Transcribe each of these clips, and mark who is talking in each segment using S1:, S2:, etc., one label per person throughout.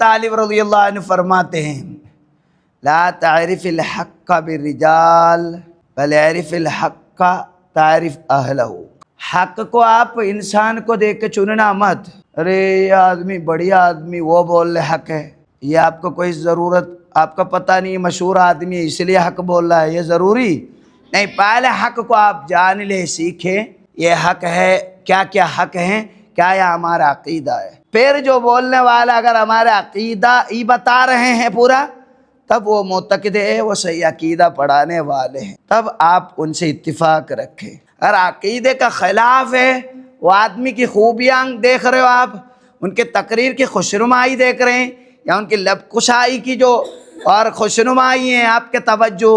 S1: طالب رضی اللہ عنہ فرماتے ہیں لا تعرف الحق بالرجال بل اعرف الحق تعرف اہلہ، حق کو آپ انسان کو دیکھ کے چننا مت، ارے یہ آدمی بڑھیا آدمی وہ بول رہے حق ہے، یہ آپ کو کوئی ضرورت، آپ کا پتہ نہیں مشہور آدمی ہے اس لیے حق بول رہا ہے، یہ ضروری نہیں، پہلے حق کو آپ جان لے سیکھیں یہ حق ہے، کیا کیا حق ہیں، کیا یہ ہمارا عقیدہ ہے، پھر جو بولنے والا اگر ہمارا عقیدہ ہی بتا رہے ہیں پورا تب وہ معتقد ہے، وہ صحیح عقیدہ پڑھانے والے ہیں، تب آپ ان سے اتفاق رکھیں۔ اگر عقیدے کا خلاف ہے، وہ آدمی کی خوبیاں دیکھ رہے ہو آپ، ان کے تقریر کی خوشنمائی دیکھ رہے ہیں یا ان کی لب کشائی کی جو اور خوشنمائی ہیں آپ کے توجہ،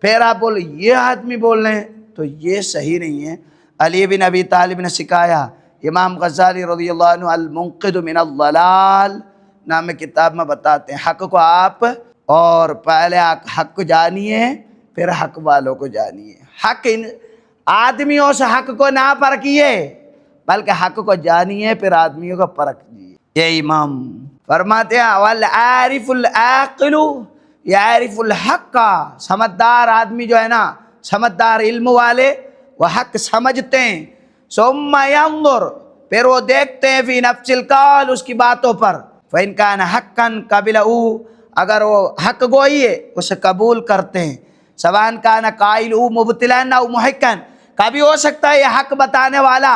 S1: پھر آپ بولے یہ آدمی بول رہے ہیں تو یہ صحیح نہیں ہے۔ علی بن ابی طالب نے سکھایا، امام غزالی رضی اللہ عنہ المنقذ من الضلال نام کتاب میں بتاتے ہیں حق کو آپ اور پہلے حق کو جانیے پھر حق والوں کو جانیے، حق آدمیوں سے حق کو نہ پرکھیے بلکہ حق کو جانیے پھر آدمیوں کو پرکھیے۔ یہ امام فرماتے ہیں والعارف العاقل یعرف الحق، سمجھدار آدمی جو ہے نا، سمجھدار علم والے وہ حق سمجھتے ہیں، ثم ينظر پھر وہ دیکھتے ہیں فی نفس القول اس کی باتوں پر، فإن كان حقا قبلہ اگر وہ حق گوئی ہے اسے قبول کرتے ہیں، سواء كان قائلہ مبطلا او محقا، کبھی ہو سکتا ہے یہ حق بتانے والا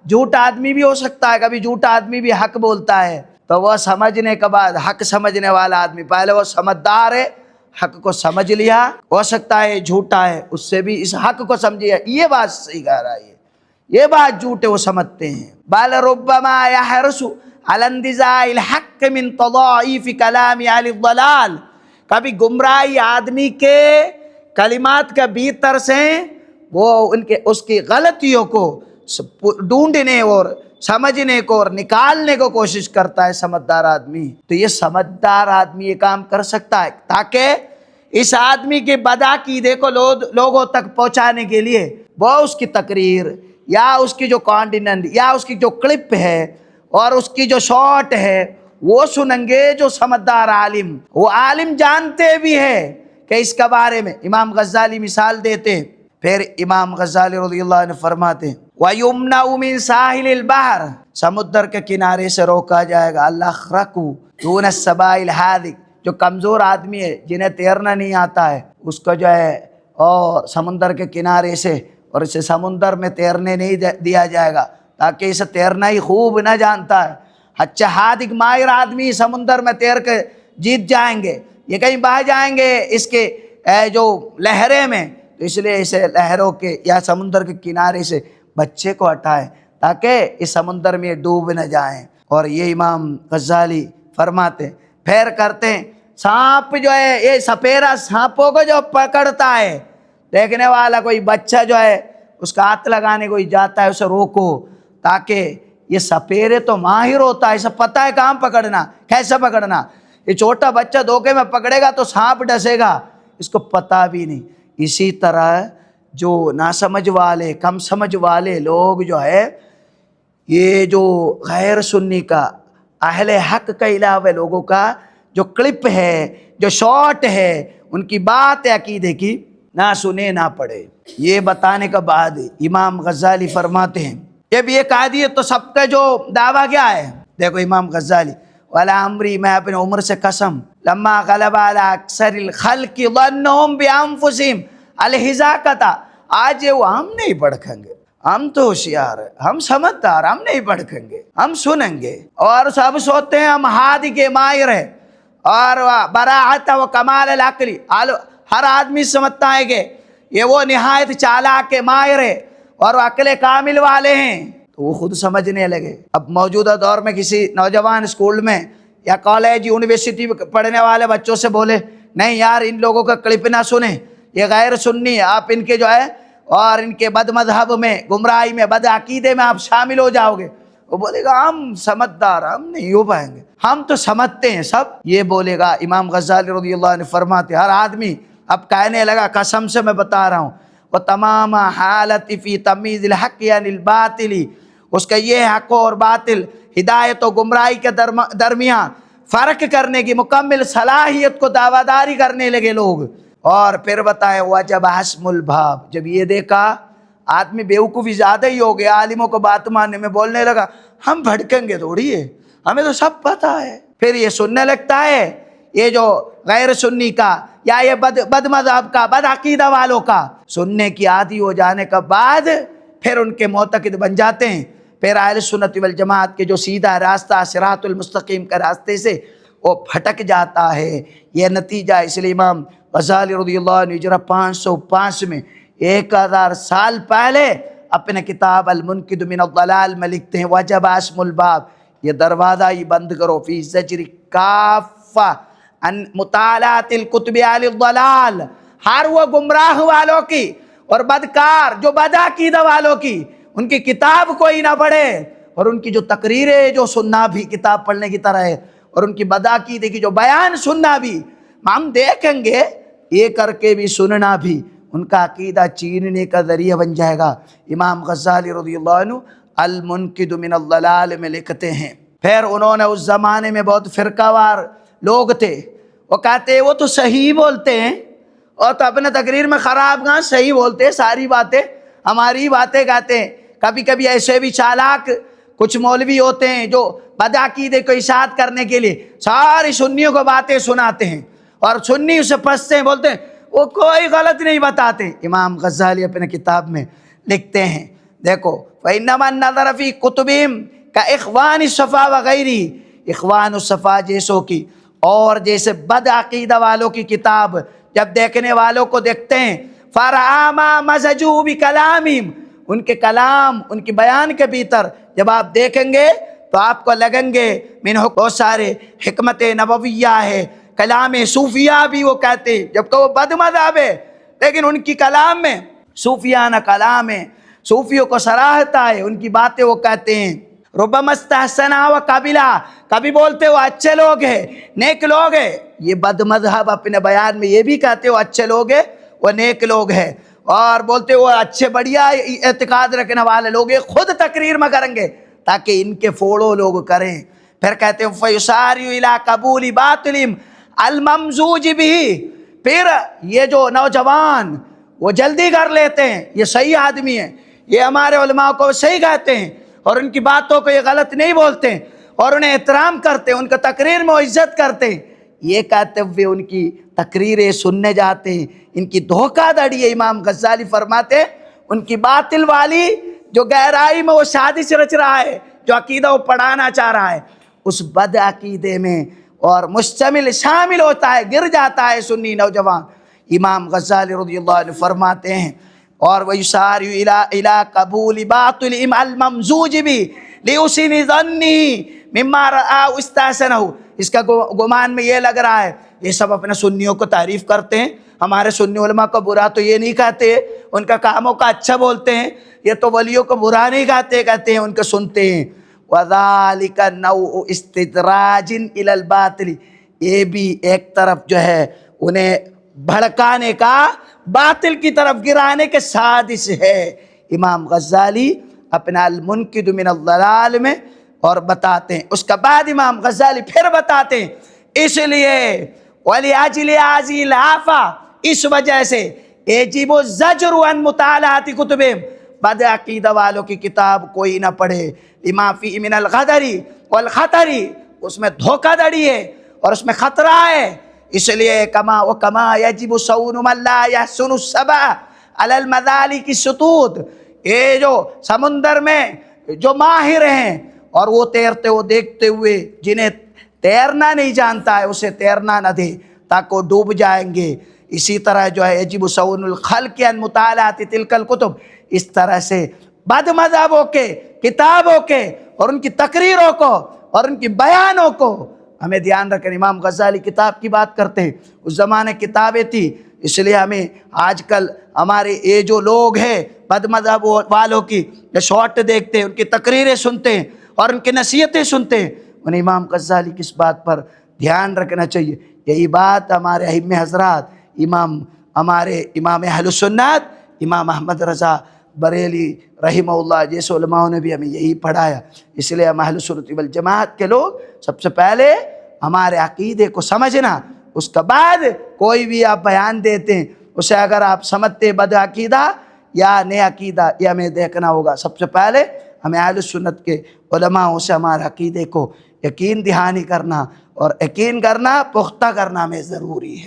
S1: جھوٹا آدمی بھی ہو سکتا ہے، کبھی جھوٹا آدمی بھی حق بولتا ہے، تو وہ سمجھنے کے بعد حق سمجھنے والا آدمی پہلے وہ سمجھدار ہے حق کو سمجھ لیا، ہو سکتا ہے جھوٹا ہے اس سے بھی اس حق کو سمجھے یہ بات صحیح کہہ رہا ہے، یہ بات جھوٹے وہ سمجھتے ہیں۔ بل ربما يحرص على انتزاع الحق من تضاعيف كلام اهل الضلال، کبھی گمراہی آدمی کے کلمات کا بھیتر سے وہ اس کی غلطیوں کو ڈھونڈنے اور سمجھنے کو اور نکالنے کو کوشش کرتا ہے سمجھدار آدمی، تو یہ سمجھدار آدمی یہ کام کر سکتا ہے تاکہ اس آدمی کے بدعقیدے کو لوگوں تک پہنچانے کے لیے وہ اس کی تقریر یا اس کی جو کانٹیننٹ یا اس کی جو کلپ ہے اور اس کی جو شارٹ ہے وہ سنیں گے جو سمجھدار عالم، وہ عالم جانتے بھی ہے کہ اس کے بارے میں، امام غزالی مثال دیتے ہیں، پھر امام غزالی رضی اللہ عنہ فرماتے ہیں وَيُمْنَعُ مِنْ سَاحِلِ الْبَحْرِ سمندر کے کنارے سے روکا جائے گا الْأَخْرَقُ دُونَ السَّبَائِ الْحَاذِقِ، جو کمزور آدمی ہے جنہیں تیرنا نہیں آتا ہے اس کو جو ہے اور سمندر کے کنارے سے اور اسے سمندر میں تیرنے نہیں دیا جائے گا تاکہ اسے تیرنا ہی خوب نہ جانتا ہے، اچھا حاذق ماہر آدمی سمندر میں تیر کے جیت جائیں گے، یہ کہیں بہہ جائیں گے اس کے جو لہریں میں، تو اس لیے اسے لہروں کے یا سمندر کے کنارے سے بچے کو ہٹائے تاکہ اس سمندر میں ڈوب نہ جائیں۔ اور یہ امام غزالی فرماتے پھر کرتے ہیں سانپ جو ہے یہ سپیرا سانپوں کو جو پکڑتا ہے، دیکھنے والا کوئی بچہ جو ہے اس کا ہاتھ لگانے کوئی جاتا ہے اسے روکو تاکہ یہ سپیرے تو ماہر ہوتا ہے، اسے پتہ ہے کہاں پکڑنا کیسے پکڑنا، یہ چھوٹا بچہ دھوکے میں پکڑے گا تو سانپ ڈسے گا اس کو پتہ بھی نہیں۔ اسی طرح جو ناسمجھ والے کم سمجھ والے لوگ جو ہے یہ جو غیر سنی کا اہل حق کے علاوہ لوگوں کا جو کلپ ہے جو شارٹ ہے ان کی بات عقیدے کی نہ سنے نہ پڑھے، یہ بتانے کے بعد امام غزالی فرماتے ہیں جب یہ کہہ دیے تو سب کا جو دعویٰ کیا ہے، دیکھو امام غزالی وَلَا عمری میں اپنے عمر سے قسم لما غلب علی اکثر الخلق ظنهم بانفسهم الحذاقۃ، آج وہ ہم نہیں بھڑکیں گے، ہم تو ہوشیار ہیں، ہم سمجھدار، ہم نہیں بھڑکیں گے، ہم سنیں گے، اور سب سوتے ہیں ہم ہادی کے ماہر ہیں، اور براعت و کمال العقل، ہر آدمی سمجھتا ہے کہ یہ وہ نہایت چالاک کے ماہر ہے اور وہ عقل کامل والے ہیں، تو وہ خود سمجھنے لگے۔ اب موجودہ دور میں کسی نوجوان اسکول میں یا کالج یونیورسٹی پڑھنے والے بچوں سے بولے نہیں یار ان لوگوں کا کلپ نہ سنیں، یہ غیر سنی ہے، آپ ان کے جو ہے اور ان کے بد مذہب میں گمراہی میں بد عقیدے میں آپ شامل ہو جاؤ گے، وہ بولے گا ہم سمجھدار ہم نہیں ہو پائیں گے، ہم تو سمجھتے ہیں سب، یہ بولے گا۔ امام غزالی رضی اللہ عنہ فرماتے ہر آدمی اب کہنے لگا قسم سے میں بتا رہا ہوں وہ تمام حالت فی تمیز الحق یعنی الباطل، اس کا یہ حق اور باطل ہدایت و گمراہی کے درمیان فرق کرنے کی مکمل صلاحیت کو دعویداری کرنے لگے لوگ. اور پھر بتائیں وجب حسم الباب، جب یہ دیکھا آدمی بیوقوفی زیادہ ہی ہو گیا، عالموں کو بات ماننے میں بولنے لگا ہم بھڑکیں گے تھوڑی ہے، ہمیں تو سب پتہ ہے. پھر یہ سننے لگتا ہے یہ جو غیر سنی کا یا یہ بد مذہب کا بد عقیدہ والوں کا سننے کی عادی ہو جانے کا بعد پھر ان کے معتقد بن جاتے ہیں. پھر اہل سنت والجماعت کے جو سیدھا راستہ صراط المستقیم کا راستے سے وہ پھٹک جاتا ہے. یہ نتیجہ اس لیے امام غزالی رضی اللہ عنہ ہجرہ 505 میں 1000 سال پہلے اپنے کتاب المنقذ من الضلال میں لکھتے ہیں وجب حسم الباب، یہ دروازہ ہی بند کرو فی زجر کافہ ان مطالعات الکتب اہل الضلال، ہر وہ گمراہ والوں کی اور بدکار جو بد عقیدہ والوں کی ان کی کتاب کوئی نہ پڑھے، اور ان کی جو تقریریں جو سننا بھی کتاب پڑھنے کی طرح ہے، اور ان کی بد عقیدے کی جو بیان سننا بھی ہم دیکھیں گے، یہ کر کے بھی سننا بھی ان کا عقیدہ چیننے کا ذریعہ بن جائے گا. امام غزالی رضی اللہ عنہ المنقذ من الضلال میں لکھتے ہیں. پھر انہوں نے اس زمانے میں بہت فرقہ وار لوگ تھے، وہ کہتے ہیں وہ تو صحیح بولتے ہیں اور تو اپنے تقریر میں خراب گاں صحیح بولتے ہیں، ساری باتیں ہماری باتیں کہتے ہیں. کبھی کبھی ایسے بھی چالاک کچھ مولوی ہوتے ہیں جو بد عقیدے کو اشاعت کرنے کے لیے ساری سنیوں کو باتیں سناتے ہیں اور سنی اسے پھنستے ہیں، بولتے ہیں وہ کوئی غلط نہیں بتاتے. امام غزالی اپنے کتاب میں لکھتے ہیں دیکھو فَإِنَّمَا النَّظَرَ فِي كُتُبِهِمْ كَإِخْوَانِ الصَّفَا وَغَيْرِهِ، اخوان الصفا جیسوں کی اور جیسے بد عقیدہ والوں کی کتاب جب دیکھنے والوں کو دیکھتے ہیں فَرَآمَا مَزَجُوا بِكَلَامِهِمْ، ان کے کلام ان کی بیان کے بھیتر جب آپ دیکھیں گے تو آپ کو لگیں گے منہ بہت سارے حکمت نبویہ ہے، کلام صوفیہ بھی وہ کہتے ہیں جبکہ وہ بد مذہب ہے، لیکن ان کی کلام میں صوفیانہ کلام ہے، صوفیوں کو سراہتا ہے، ان کی باتیں وہ کہتے ہیں. ربما استحسنا و قابلا، کبھی بولتے وہ اچھے لوگ ہیں نیک لوگ ہیں، یہ بد مذہب اپنے بیان میں یہ بھی کہتے وہ اچھے لوگ ہیں وہ نیک لوگ ہیں، اور بولتے وہ اچھے بڑھیا اعتقاد رکھنے والے لوگ ہیں، خود تقریر میں کریں گے تاکہ ان کے فوڑو لوگ کریں. پھر کہتے ہیں فَيُسَارِعُ إِلَىٰ قَبُولِ بَاطِلٍ الْمَمْزُوجِ بِهِ، پھر یہ جو نوجوان وہ جلدی کر لیتے ہیں یہ صحیح آدمی ہے، یہ ہمارے علماء کو صحیح کہتے ہیں اور ان کی باتوں کو یہ غلط نہیں بولتے اور انہیں احترام کرتے ہیں، ان کا تقریر میں عزت کرتے ہیں، یہ کہتے ہوئے ان کی تقریریں سننے جاتے ہیں. ان کی دھوکہ دڑی ہے. امام غزالی فرماتے ہیں ان کی باطل والی جو گہرائی میں وہ سازش رچ رہا ہے، جو عقیدہ وہ پڑھانا چاہ رہا ہے، اس بد عقیدے میں اور مشتمل شامل ہوتا ہے، گر جاتا ہے سنی نوجوان. امام غزالی رضی اللہ عنہ فرماتے ہیں اور وَيُسَارِعُ إِلَىٰ قَبُولِ بَاطِلٍ الْمَمْزُوجِ بِهِ لِحُسْنِ ظَنِّهِ مِمَّا رَآهُ اسْتَحْسَنَهُ، اس کا گمان میں یہ لگ رہا ہے یہ سب اپنے سنیوں کو تعریف کرتے ہیں، ہمارے سنی علماء کو برا تو یہ نہیں کہتے، ان کا کاموں کا اچھا بولتے ہیں، یہ تو ولیوں کو برا نہیں کہتے، کہتے ہیں ان کو سنتے ہیں. وَذَلِكَ نَوْعُ اسْتِدْرَاجٍ إِلَى الْبَاطِلِ، یہ بھی ایک طرف جو ہے انہیں بھڑکانے کا باطل کی طرف گرانے کے سازش ہے. امام غزالی اپنا المنقذ من الضلال میں اور بتاتے ہیں. اس کا بعد امام غزالی پھر بتاتے ہیں اس لیے وَلِأَجْلِ هَذِهِ الْآفَةِ، اس وجہ سے يَجِبُ الزَّجْرُ عَنْ مُطَالَعَةِ كُتُبِهِمْ، بد عقیدہ والوں کی کتاب کوئی نہ پڑھے. لِمَا فِيهِ مِنَ الْغَدَرِ وَالْخَطَرِ، اس میں دھوکہ دڑی ہے اور اس میں خطرہ ہے، اس لیے کما یجب صون من لا یحسن السبع علی المذالک الشطوط، یہ جو سمندر میں جو ماہر ہیں اور وہ تیرتے وہ دیکھتے ہوئے جنہیں تیرنا نہیں جانتا ہے اسے تیرنا نہ دے تاکہ وہ ڈوب جائیں گے. اسی طرح جو ہے یجب صون الخلق عن مطالعات تلک الکتب، اس طرح سے بد مذہبوں کے کتابوں کے اور ان کی تقریروں کو اور ان کی بیانوں کو ہمیں دھیان رکھیں. امام غزالی کتاب کی بات کرتے ہیں، اس زمانے کتابیں تھی، اس لیے ہمیں آج کل ہمارے یہ جو لوگ ہیں بد مذہب والوں کی شارٹ دیکھتے ہیں، ان کی تقریریں سنتے ہیں اور ان کی نصیحتیں سنتے ہیں، انہیں امام غزالی کی اس بات پر دھیان رکھنا چاہیے. یہی بات ہمارے ائمہ حضرات ہمارے امام اہل سنت امام احمد رضا بریلی رحمہ اللہ جیسے علماء نے بھی ہمیں یہی پڑھایا. اس لیے ہم اہل سنت والجماعت کے لوگ سب سے پہلے ہمارے عقیدے کو سمجھنا، اس کے بعد کوئی بھی آپ بیان دیتے ہیں اسے اگر آپ سمجھتے بد عقیدہ یا نئے عقیدہ، یہ ہمیں دیکھنا ہوگا۔ سب سے پہلے ہمیں اہل سنت کے علماء سے ہمارے عقیدے کو یقین دہانی کرنا اور یقین کرنا، پختہ کرنا ہمیں ضروری ہے۔